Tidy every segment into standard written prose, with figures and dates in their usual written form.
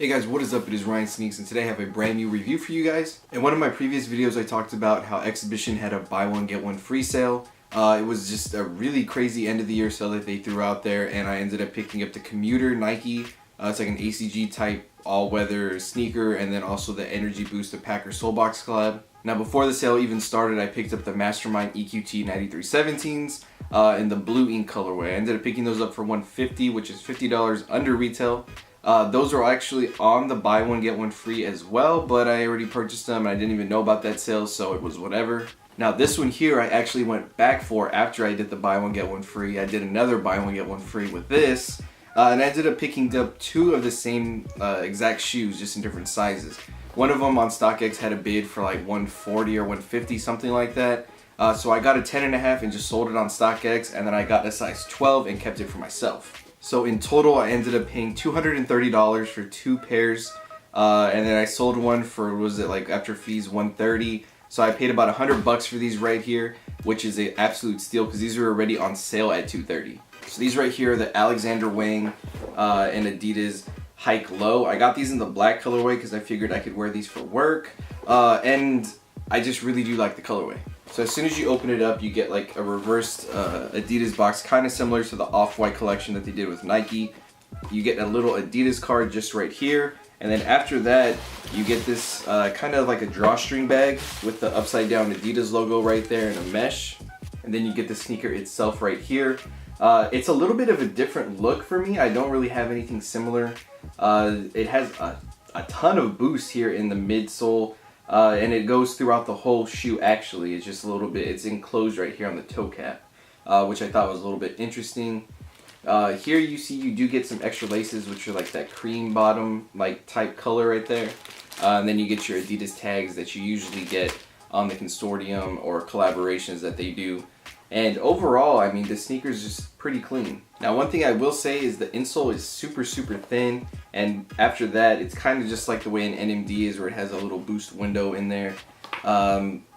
Hey guys, what is up? It is Ryan Sneaks, and today I have a brand new review for you guys. In one of my previous videos I talked about how Exhibition had a buy one get one free sale. It was just a really crazy end of the year sale that they threw out there, and I ended up picking up the Commuter Nike. It's like an ACG type all-weather sneaker, and then also the Energy Boost Packer Soulbox collab. Now before the sale even started, I picked up the Mastermind EQT 9317s in the blue ink colorway. I ended up picking those up for $150, which is $50 under retail. Those are actually on the buy one get one free as well, but I already purchased them and I didn't even know about that sale, so it was whatever. Now this one here I actually went back for after I did the buy one get one free. I did another buy one get one free with this, and I ended up picking up two of the same exact shoes, just in different sizes. One of them on StockX had a bid for like $140 or $150, something like that. So I got a 10.5 and just sold it on StockX, and then I got a size 12 and kept it for myself. So in total, I ended up paying $230 for two pairs, and then I sold one for, was it like after fees, $130. So I paid about $100 for these right here, which is an absolute steal because these are already on sale at $230. So these right here are the Alexander Wang and Adidas Hike Low. I got these in the black colorway because I figured I could wear these for work, and I just really do like the colorway. So as soon as you open it up, you get like a reversed Adidas box, kind of similar to the Off-White collection that they did with Nike. You get a little Adidas card just right here, and then after that, you get this kind of like a drawstring bag with the upside down Adidas logo right there and a mesh. And then you get the sneaker itself right here. It's a little bit of a different look for me. I don't really have anything similar. It has a ton of boost here in the midsole. And it goes throughout the whole shoe actually. It's just a little bit, it's enclosed right here on the toe cap, which I thought was a little bit interesting. Here you see you do get some extra laces, which are like that cream bottom like type color right there. And then you get your Adidas tags that you usually get on the consortium or collaborations that they do. And overall, I mean, the sneaker is just pretty clean. Now, one thing I will say is the insole is super thin, and after that, it's kind of just like the way an NMD is, where it has a little boost window in there.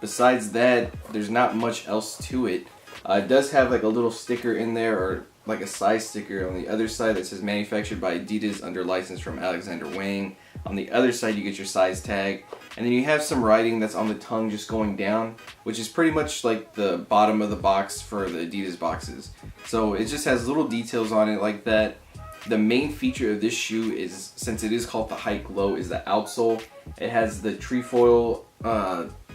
Besides that, there's not much else to it. It does have like a little sticker in there, or like a size sticker on the other side that says manufactured by Adidas under license from Alexander Wang. On the other side, you get your size tag. And then you have some writing that's on the tongue just going down, which is pretty much like the bottom of the box for the Adidas boxes. So it just has little details on it like that. The main feature of this shoe is, since it is called the Hike Low, is the outsole. It has the trefoil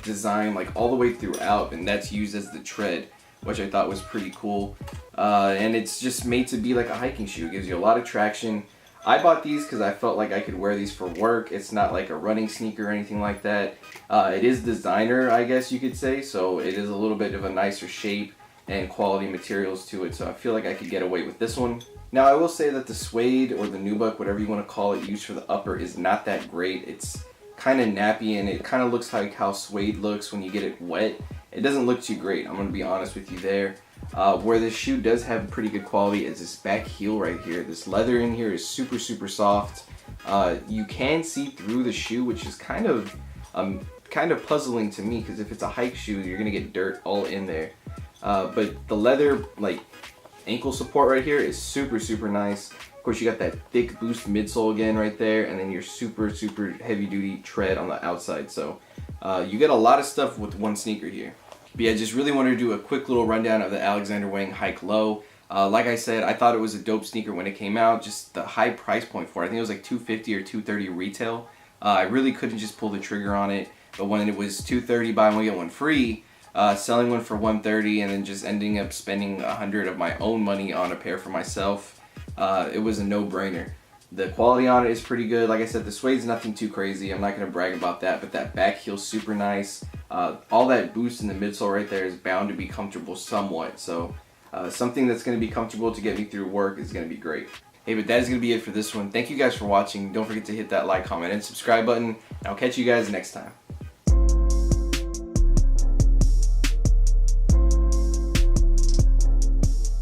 design like all the way throughout, and that's used as the tread, which I thought was pretty cool. And it's just made to be like a hiking shoe. It gives you a lot of traction. I bought these because I felt like I could wear these for work. It's not like a running sneaker or anything like that. It is designer, I guess you could say, so it is a little bit of a nicer shape and quality materials to it, so I feel like I could get away with this one. Now I will say that the suede or the nubuck, whatever you want to call it, used for the upper is not that great. It's kind of nappy, and it kind of looks like how suede looks when you get it wet. It doesn't look too great, I'm going to be honest with you there. Where this shoe does have pretty good quality is this back heel right here. This leather in here is super soft. You can see through the shoe, which is kind of puzzling to me, because if it's a hike shoe, you're gonna get dirt all in there. But the leather like ankle support right here is super nice. Of course, you got that thick boost midsole again right there, and then your super heavy duty tread on the outside. So you get a lot of stuff with one sneaker here. But yeah, just really wanted to do a quick little rundown of the Alexander Wang Hike Low. Like I said, I thought it was a dope sneaker when it came out. Just the high price point for it. I think it was like $250 or $230 retail. I really couldn't just pull the trigger on it. But when it was $230 buy one get one free, selling one for $130 and then just ending up spending $100 of my own money on a pair for myself, it was a no-brainer. The quality on it is pretty good. Like I said, the suede's nothing too crazy. I'm not going to brag about that, but that back heel's super nice. All that boost in the midsole right there is bound to be comfortable somewhat. So something that's going to be comfortable to get me through work is going to be great. Hey, but that is going to be it for this one. Thank you guys for watching. Don't forget to hit that like, comment, and subscribe button. And I'll catch you guys next time.